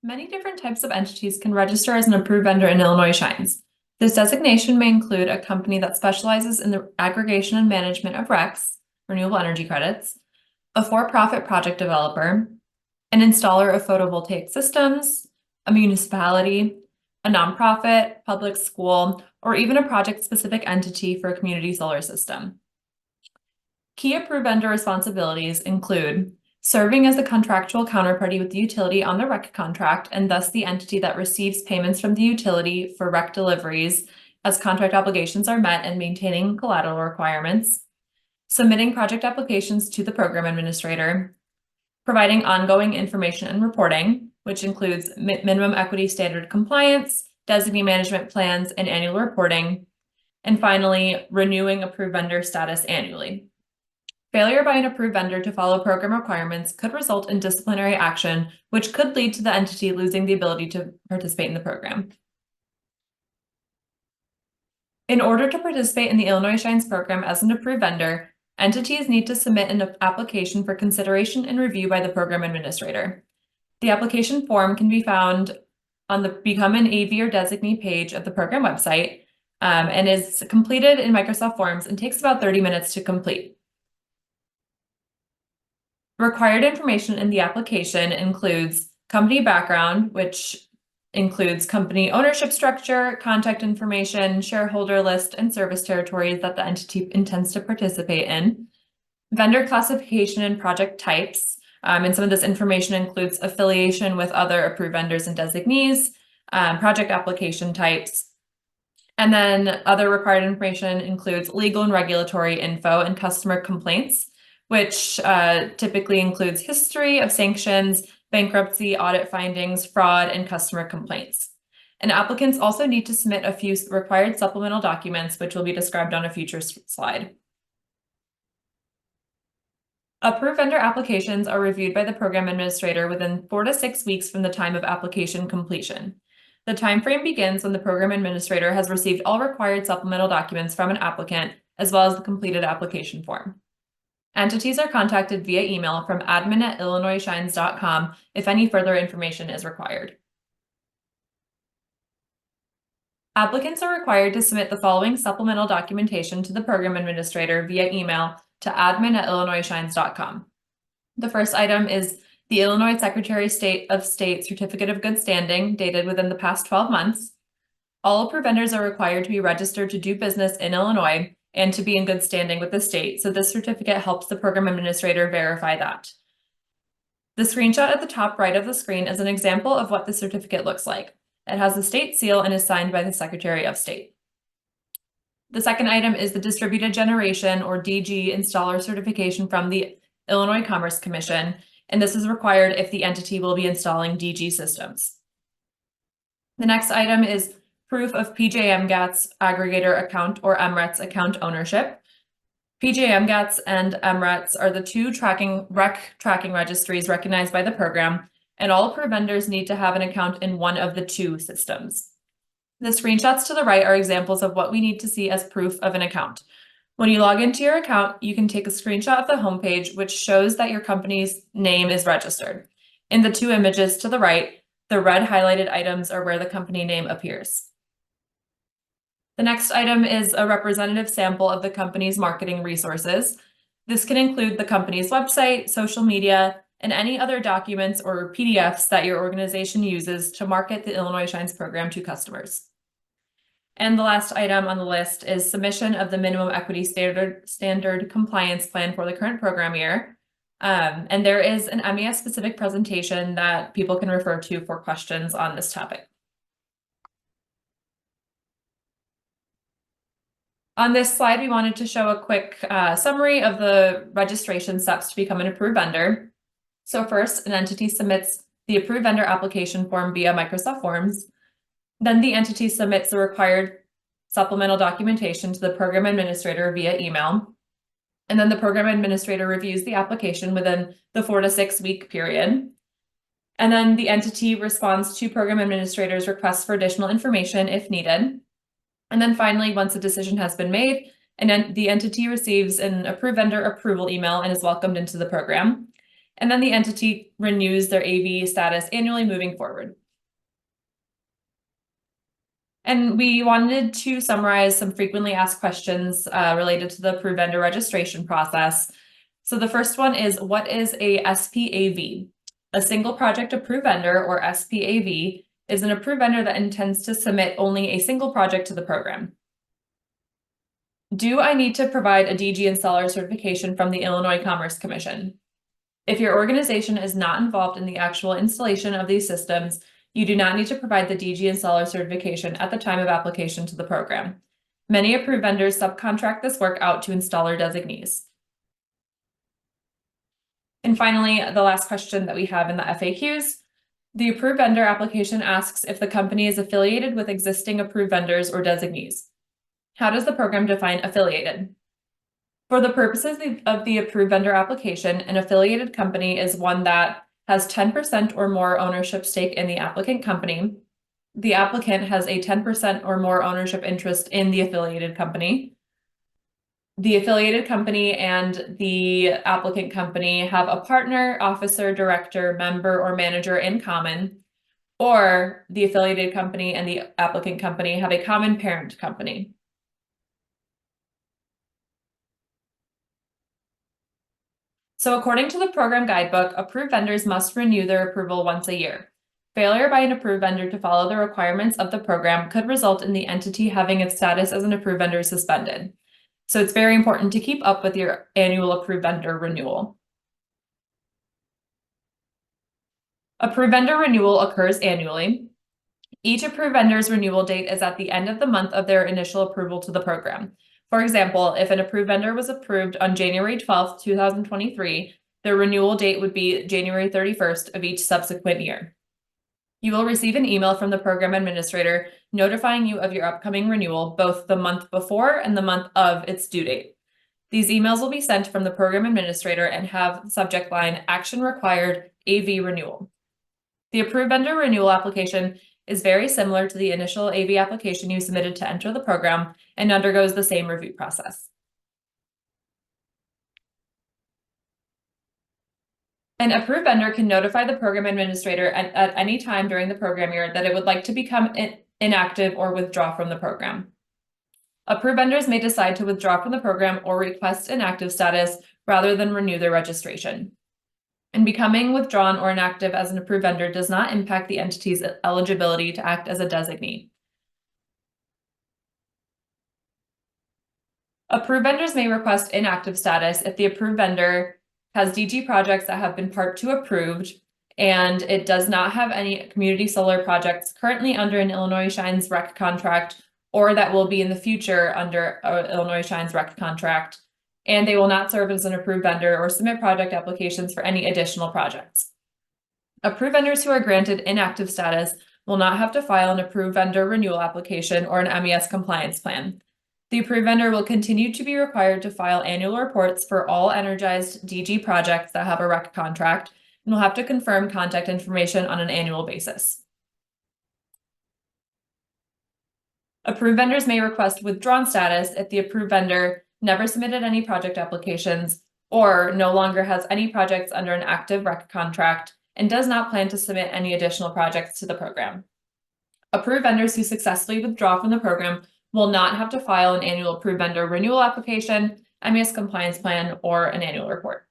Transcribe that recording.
Many different types of entities can register as an approved vendor in Illinois Shines. This designation may include a company that specializes in the aggregation and management of RECs, renewable energy credits, a for-profit project developer, an installer of photovoltaic systems, a municipality, a nonprofit, public school, or even a project-specific entity for a community solar system. Key approved vendor responsibilities include serving as the contractual counterparty with the utility on the REC contract, and thus the entity that receives payments from the utility for REC deliveries as contract obligations are met, and maintaining collateral requirements, submitting project applications to the program administrator, providing ongoing information and reporting, which includes minimum equity standard compliance, designee management plans, and annual reporting, and finally, renewing approved vendor status annually. Failure by an approved vendor to follow program requirements could result in disciplinary action, which could lead to the entity losing the ability to participate in the program. In order to participate in the Illinois Shines program as an approved vendor, entities need to submit an application for consideration and review by the program administrator. The application form can be found on the Become an AV or Designee page of the program website, and is completed in Microsoft Forms and takes about 30 minutes to complete. Required information in the application includes company background, which includes company ownership structure, contact information, shareholder list, and service territories that the entity intends to participate in, vendor classification and project types, and some of this information includes affiliation with other approved vendors and designees, project application types, and then other required information includes legal and regulatory info and customer complaints, which typically includes history of sanctions, bankruptcy, audit findings, fraud, and customer complaints. And applicants also need to submit a few required supplemental documents, which will be described on a future slide. Approved vendor applications are reviewed by the program administrator within 4 to 6 weeks from the time of application completion. The timeframe begins when the program administrator has received all required supplemental documents from an applicant, as well as the completed application form. Entities are contacted via email from admin@illinoisshines.com if any further information is required. Applicants are required to submit the following supplemental documentation to the program administrator via email to admin@illinoisshines.com. The first item is the Illinois Secretary of State Certificate of Good Standing dated within the past 12 months. All approved vendors are required to be registered to do business in Illinois and to be in good standing with the state, so this certificate helps the program administrator verify that. The screenshot at the top right of the screen is an example of what the certificate looks like. It has the state seal and is signed by the Secretary of State. The second item is the Distributed Generation or DG installer certification from the Illinois Commerce Commission, and this is required if the entity will be installing DG systems. The next item is proof of PJMGAT's aggregator account or MRET's account ownership. PJMGATs and MRETs are the two REC tracking registries recognized by the program, and all approved vendors need to have an account in one of the two systems. The screenshots to the right are examples of what we need to see as proof of an account. When you log into your account, you can take a screenshot of the homepage, which shows that your company's name is registered. In the two images to the right, the red highlighted items are where the company name appears. The next item is a representative sample of the company's marketing resources. This can include the company's website, social media, and any other documents or PDFs that your organization uses to market the Illinois Shines program to customers. And the last item on the list is submission of the minimum equity standard compliance plan for the current program year. And there is an MES specific presentation that people can refer to for questions on this topic. On this slide, we wanted to show a quick summary of the registration steps to become an approved vendor. So first, an entity submits the approved vendor application form via Microsoft Forms. Then the entity submits the required supplemental documentation to the program administrator via email. And then the program administrator reviews the application within the 4 to 6 week period. And then the entity responds to program administrator's requests for additional information if needed. And then finally, once a decision has been made, and then the entity receives an approved vendor approval email and is welcomed into the program. and then the entity renews their AV status annually moving forward. And we wanted to summarize some frequently asked questions related to the approved vendor registration process. So the first one is, what is a SPAV? A single project approved vendor, or SPAV, is an approved vendor that intends to submit only a single project to the program. Do I need to provide a DG installer certification from the Illinois Commerce Commission? If your organization is not involved in the actual installation of these systems, you do not need to provide the DG installer certification at the time of application to the program. Many approved vendors subcontract this work out to installer designees. And finally, the last question that we have in the FAQs, the approved vendor application asks if the company is affiliated with existing approved vendors or designees. How does the program define affiliated? For the purposes of the approved vendor application, an affiliated company is one that has 10% or more ownership stake in the applicant company. The applicant has a 10% or more ownership interest in the affiliated company. The affiliated company and the applicant company have a partner, officer, director, member, or manager in common, or the affiliated company and the applicant company have a common parent company. So according to the program guidebook, approved vendors must renew their approval once a year. Failure by an approved vendor to follow the requirements of the program could result in the entity having its status as an approved vendor suspended. So it's very important to keep up with your annual approved vendor renewal. Approved vendor renewal occurs annually. Each approved vendor's renewal date is at the end of the month of their initial approval to the program. For example, if an approved vendor was approved on January 12th, 2023, their renewal date would be January 31st of each subsequent year. You will receive an email from the program administrator notifying you of your upcoming renewal, both the month before and the month of its due date. These emails will be sent from the program administrator and have the subject line Action Required AV Renewal. The approved vendor renewal application is very similar to the initial AV application you submitted to enter the program and undergoes the same review process. An approved vendor can notify the program administrator at any time during the program year that it would like to become inactive or withdraw from the program. Approved vendors may decide to withdraw from the program or request inactive status rather than renew their registration. And becoming withdrawn or inactive as an approved vendor does not impact the entity's eligibility to act as a designee. Approved vendors may request inactive status if the approved vendor has DG projects that have been Part 2 approved and it does not have any community solar projects currently under an Illinois Shines REC contract or that will be in the future under Illinois Shines REC contract, and they will not serve as an approved vendor or submit project applications for any additional projects. Approved vendors who are granted inactive status will not have to file an approved vendor renewal application or an MES compliance plan. The approved vendor will continue to be required to file annual reports for all energized DG projects that have a REC contract and will have to confirm contact information on an annual basis. Approved vendors may request withdrawn status if the approved vendor never submitted any project applications or no longer has any projects under an active REC contract and does not plan to submit any additional projects to the program. Approved vendors who successfully withdraw from the program will not have to file an annual approved vendor renewal application, MES compliance plan, or an annual report.